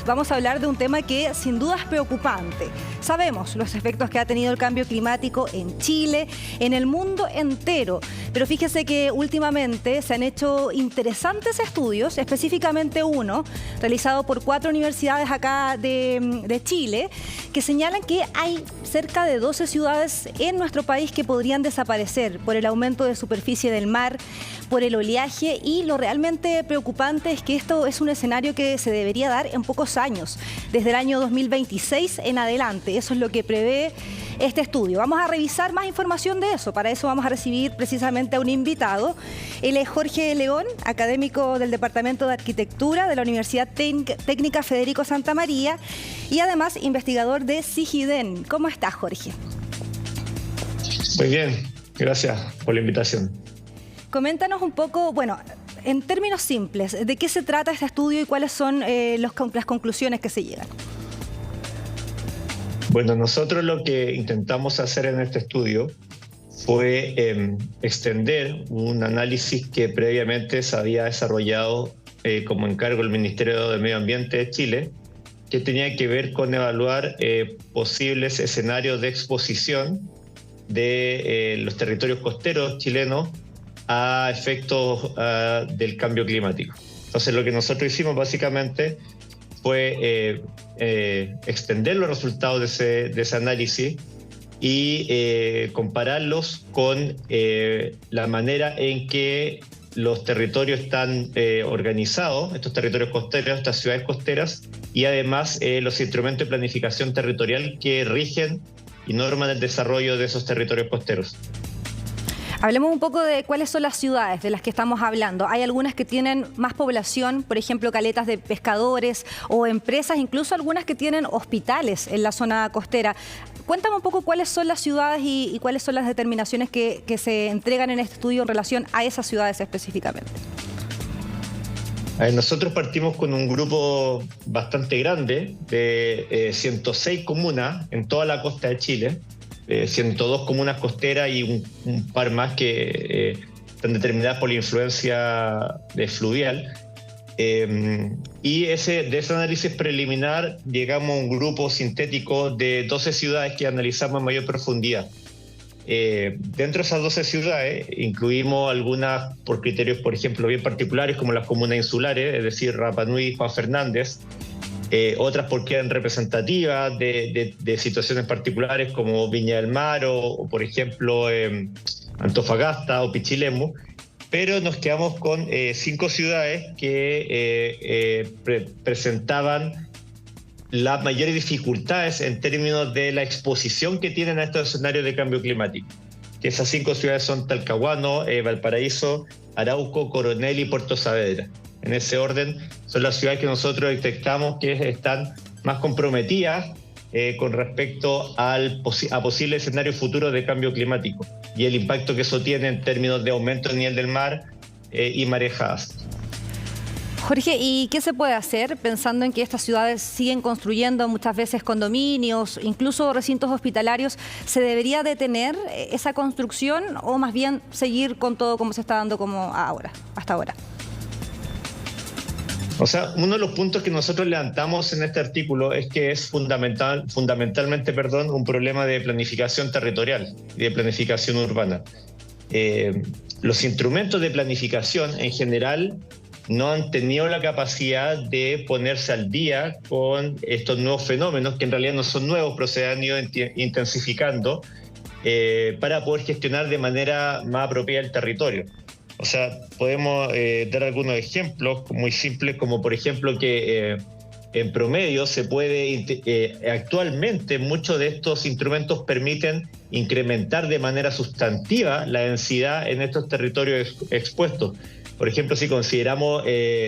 Vamos a hablar de un tema que sin duda es preocupante. Sabemos los efectos que ha tenido el cambio climático en Chile, en el mundo entero. Pero fíjese que últimamente se han hecho interesantes estudios, específicamente uno realizado por 4 universidades acá de Chile, que señalan que hay cerca de 12 ciudades en nuestro país que podrían desaparecer por el aumento de superficie del mar, por el oleaje, y lo realmente preocupante es que esto es un escenario que se debería dar en pocos años, desde el año 2026 en adelante. Eso es lo que prevé este estudio. Vamos a revisar más información de eso. Para eso vamos a recibir precisamente a un invitado. Él es Jorge León, académico del Departamento de Arquitectura de la Universidad Técnica Federico Santa María y además investigador de SIGIDEN. ¿Cómo estás, Jorge? Muy bien, gracias por la invitación. Coméntanos un poco, bueno, en términos simples, ¿de qué se trata este estudio y cuáles son las conclusiones que se llegan? Bueno, nosotros lo que intentamos hacer en este estudio fue extender un análisis que previamente se había desarrollado como encargo del Ministerio de Medio Ambiente de Chile, que tenía que ver con evaluar posibles escenarios de exposición de los territorios costeros chilenos a efectos del cambio climático. Entonces lo que nosotros hicimos básicamente fue extender los resultados de ese análisis y compararlos con la manera en que los territorios están organizados, estos territorios costeros, estas ciudades costeras, y además los instrumentos de planificación territorial que rigen y norman el desarrollo de esos territorios costeros. Hablemos un poco de cuáles son las ciudades de las que estamos hablando. Hay algunas que tienen más población, por ejemplo, caletas de pescadores o empresas, incluso algunas que tienen hospitales en la zona costera. Cuéntame un poco cuáles son las ciudades y cuáles son las determinaciones que se entregan en este estudio en relación a esas ciudades específicamente. Nosotros partimos con un grupo bastante grande de 106 comunas en toda la costa de Chile. 102 comunas costeras y un par más que están determinadas por la influencia fluvial. Y de ese análisis preliminar llegamos a un grupo sintético de 12 ciudades que analizamos en mayor profundidad. Dentro de esas 12 ciudades incluimos algunas por criterios, por ejemplo, bien particulares, como las comunas insulares, es decir, Rapa Nui y Juan Fernández. Otras porque eran representativas de situaciones particulares como Viña del Mar o por ejemplo, Antofagasta o Pichilemu, pero nos quedamos con 5 ciudades que presentaban las mayores dificultades en términos de la exposición que tienen a estos escenarios de cambio climático. Que esas 5 ciudades son Talcahuano, Valparaíso, Arauco, Coronel y Puerto Saavedra. En ese orden son las ciudades que nosotros detectamos que están más comprometidas con respecto a posibles escenarios futuros de cambio climático y el impacto que eso tiene en términos de aumento del nivel del mar y marejadas. Jorge, ¿y qué se puede hacer pensando en que estas ciudades siguen construyendo muchas veces condominios, incluso recintos hospitalarios? ¿Se debería detener esa construcción o más bien seguir con todo como se está dando hasta ahora? O sea, uno de los puntos que nosotros levantamos en este artículo es que es fundamentalmente un problema de planificación territorial y de planificación urbana. Los instrumentos de planificación en general no han tenido la capacidad de ponerse al día con estos nuevos fenómenos, que en realidad no son nuevos, pero se han ido intensificando para poder gestionar de manera más apropiada el territorio. O sea, podemos dar algunos ejemplos muy simples, como por ejemplo que en promedio se puede, actualmente muchos de estos instrumentos permiten incrementar de manera sustantiva la densidad en estos territorios expuestos. Por ejemplo, si consideramos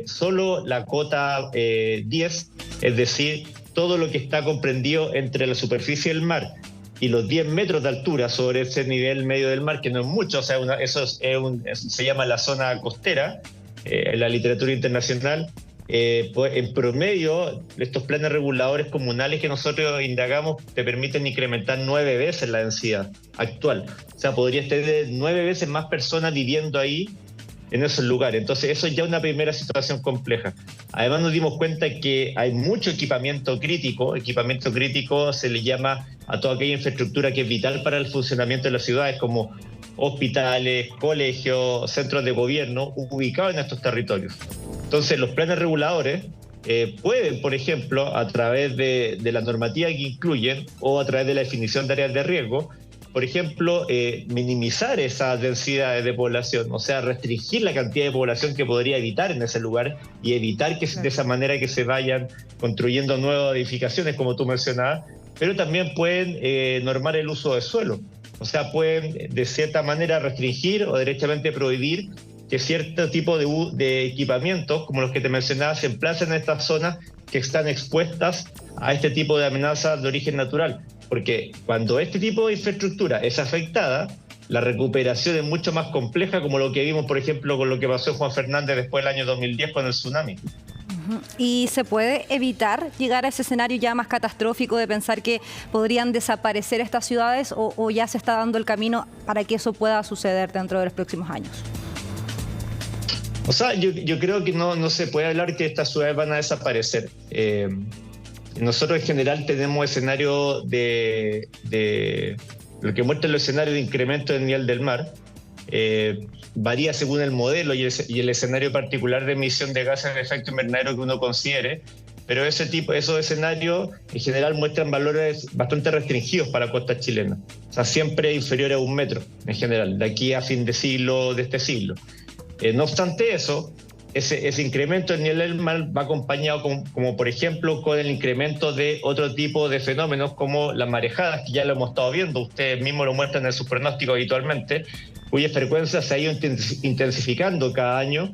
solo la cota 10, es decir, todo lo que está comprendido entre la superficie del mar y los 10 metros de altura sobre ese nivel medio del mar, que no es mucho, o sea, eso se llama la zona costera, en la literatura internacional. Pues en promedio, estos planes reguladores comunales que nosotros indagamos te permiten incrementar 9 veces la densidad actual. O sea, podrías tener 9 veces más personas viviendo ahí en esos lugares. Entonces eso es ya una primera situación compleja. Además nos dimos cuenta que hay mucho equipamiento crítico se le llama a toda aquella infraestructura que es vital para el funcionamiento de las ciudades, como hospitales, colegios, centros de gobierno, ubicados en estos territorios. Entonces los planes reguladores pueden, por ejemplo, a través de la normativa que incluyen o a través de la definición de áreas de riesgo, por ejemplo, minimizar esas densidades de población, o sea, restringir la cantidad de población que podría habitar en ese lugar y evitar que de esa manera que se vayan construyendo nuevas edificaciones, como tú mencionabas, pero también pueden normar el uso de suelo, o sea, pueden de cierta manera restringir o derechamente prohibir que cierto tipo de equipamientos, como los que te mencionaba, se emplacen en estas zonas que están expuestas a este tipo de amenazas de origen natural. Porque cuando este tipo de infraestructura es afectada, la recuperación es mucho más compleja, como lo que vimos, por ejemplo, con lo que pasó en Juan Fernández después del año 2010 con el tsunami. ¿Y se puede evitar llegar a ese escenario ya más catastrófico de pensar que podrían desaparecer estas ciudades o ya se está dando el camino para que eso pueda suceder dentro de los próximos años? O sea, yo creo que no se puede hablar que estas ciudades van a desaparecer. Nosotros en general tenemos escenario de lo que muestra el escenario de incremento del nivel del mar. Varía según el modelo y el escenario particular de emisión de gases de efecto invernadero que uno considere, pero esos escenarios en general muestran valores bastante restringidos para la costa chilena. O sea, siempre inferiores a 1 metro en general, de aquí a fin de siglo, de este siglo. No obstante eso, ese incremento del nivel del mar va acompañado como por ejemplo con el incremento de otro tipo de fenómenos como las marejadas, que ya lo hemos estado viendo, ustedes mismos lo muestran en sus pronósticos habitualmente, cuya frecuencia se ha ido intensificando cada año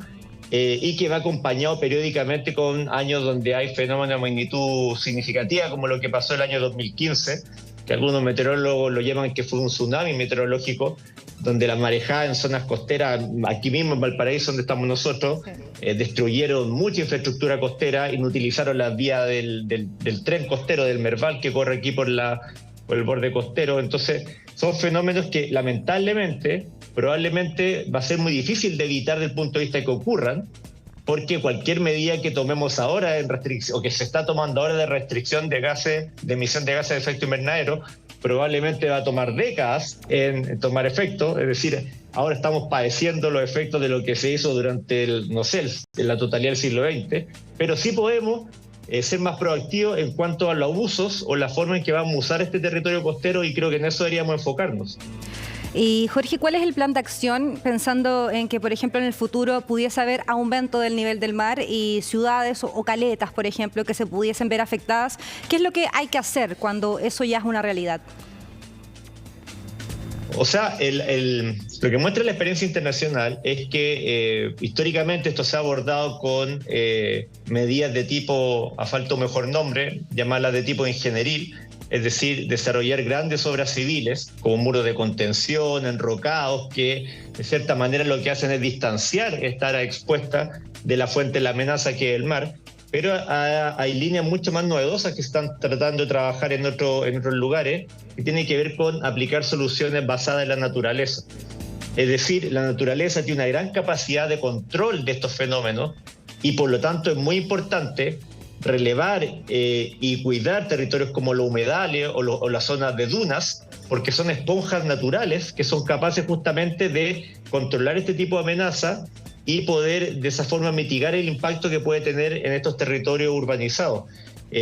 y que va acompañado periódicamente con años donde hay fenómenos de magnitud significativa, como lo que pasó el año 2015, que algunos meteorólogos lo llaman que fue un tsunami meteorológico, donde las marejadas en zonas costeras, aquí mismo en Valparaíso, donde estamos nosotros, destruyeron mucha infraestructura costera, inutilizaron las vías del tren costero, del Merval, que corre aquí por el borde costero. Entonces, son fenómenos que lamentablemente, probablemente va a ser muy difícil de evitar desde el punto de vista de que ocurran, porque cualquier medida que tomemos ahora en restricción, o que se está tomando ahora de restricción de gases, de emisión de gases de efecto invernadero, probablemente va a tomar décadas en tomar efecto. Es decir, ahora estamos padeciendo los efectos de lo que se hizo durante la totalidad del siglo XX, pero sí podemos ser más proactivos en cuanto a los abusos o la forma en que vamos a usar este territorio costero, y creo que en eso deberíamos enfocarnos. Y Jorge, ¿cuál es el plan de acción pensando en que, por ejemplo, en el futuro pudiese haber aumento del nivel del mar y ciudades o caletas, por ejemplo, que se pudiesen ver afectadas? ¿Qué es lo que hay que hacer cuando eso ya es una realidad? O sea, lo que muestra la experiencia internacional es que históricamente esto se ha abordado con medidas de tipo, a falta un mejor nombre, llamarlas de tipo ingenieril, es decir, desarrollar grandes obras civiles como muros de contención, enrocados, que de cierta manera lo que hacen es distanciar esta área expuesta de la fuente de la amenaza que es el mar. Pero hay líneas mucho más novedosas que están tratando de trabajar en otros lugares, que tienen que ver con aplicar soluciones basadas en la naturaleza. Es decir, la naturaleza tiene una gran capacidad de control de estos fenómenos y por lo tanto es muy importante relevar y cuidar territorios como los humedales o las zonas de dunas, porque son esponjas naturales que son capaces justamente de controlar este tipo de amenaza y poder de esa forma mitigar el impacto que puede tener en estos territorios urbanizados.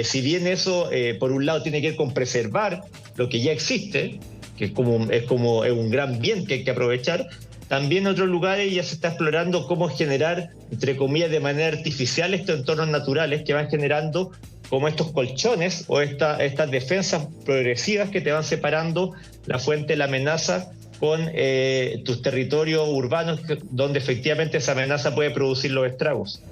Si bien eso, por un lado, tiene que ver con preservar lo que ya existe, que es un gran bien que hay que aprovechar, también en otros lugares ya se está explorando cómo generar, entre comillas, de manera artificial estos entornos naturales que van generando como estos colchones o estas defensas progresivas que te van separando la fuente de la amenaza con tus territorios urbanos donde efectivamente esa amenaza puede producir los estragos.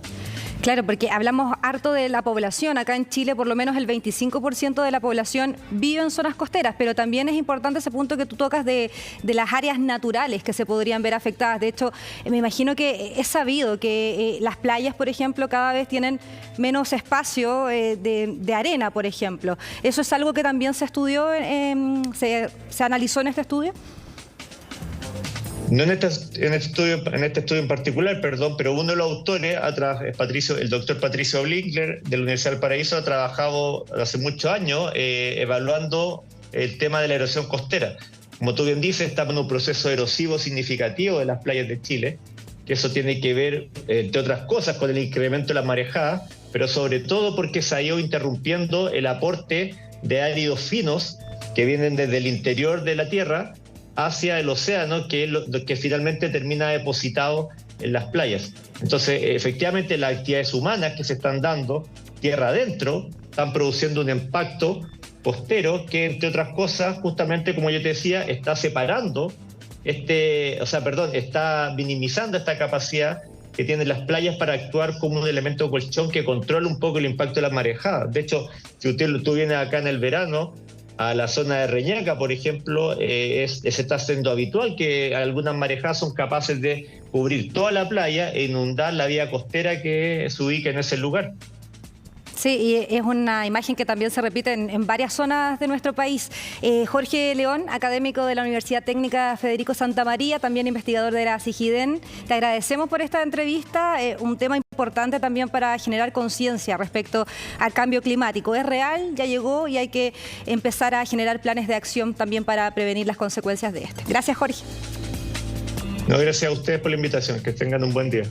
Claro, porque hablamos harto de la población. Acá en Chile por lo menos el 25% de la población vive en zonas costeras, pero también es importante ese punto que tú tocas de las áreas naturales que se podrían ver afectadas. De hecho, me imagino que es sabido que las playas, por ejemplo, cada vez tienen menos espacio de arena, por ejemplo. ¿Eso es algo que también se estudió, se analizó en este estudio? No en este estudio en particular, perdón, pero uno de los autores, el doctor Patricio Blinkler de la Universidad del Paraíso, ha trabajado hace muchos años evaluando el tema de la erosión costera. Como tú bien dices, estamos en un proceso erosivo significativo de las playas de Chile, que eso tiene que ver, entre otras cosas, con el incremento de las marejadas, pero sobre todo porque se ha ido interrumpiendo el aporte de áridos finos que vienen desde el interior de la Tierra hacia el océano, que es lo que finalmente termina depositado en las playas. Entonces, efectivamente, las actividades humanas que se están dando tierra adentro están produciendo un impacto costero que, entre otras cosas, justamente como yo te decía, está separando está minimizando esta capacidad que tienen las playas para actuar como un elemento colchón que controla un poco el impacto de las marejadas. De hecho, si tú vienes acá en el verano a la zona de Reñaca, por ejemplo, se está haciendo habitual que algunas marejadas son capaces de cubrir toda la playa e inundar la vía costera que se ubica en ese lugar. Sí, y es una imagen que también se repite en varias zonas de nuestro país. Jorge León, académico de la Universidad Técnica Federico Santa María, también investigador de la SIGIDEN, te agradecemos por esta entrevista, un tema importante también para generar conciencia respecto al cambio climático. Es real, ya llegó y hay que empezar a generar planes de acción también para prevenir las consecuencias de este. Gracias, Jorge. No, gracias a ustedes por la invitación, que tengan un buen día.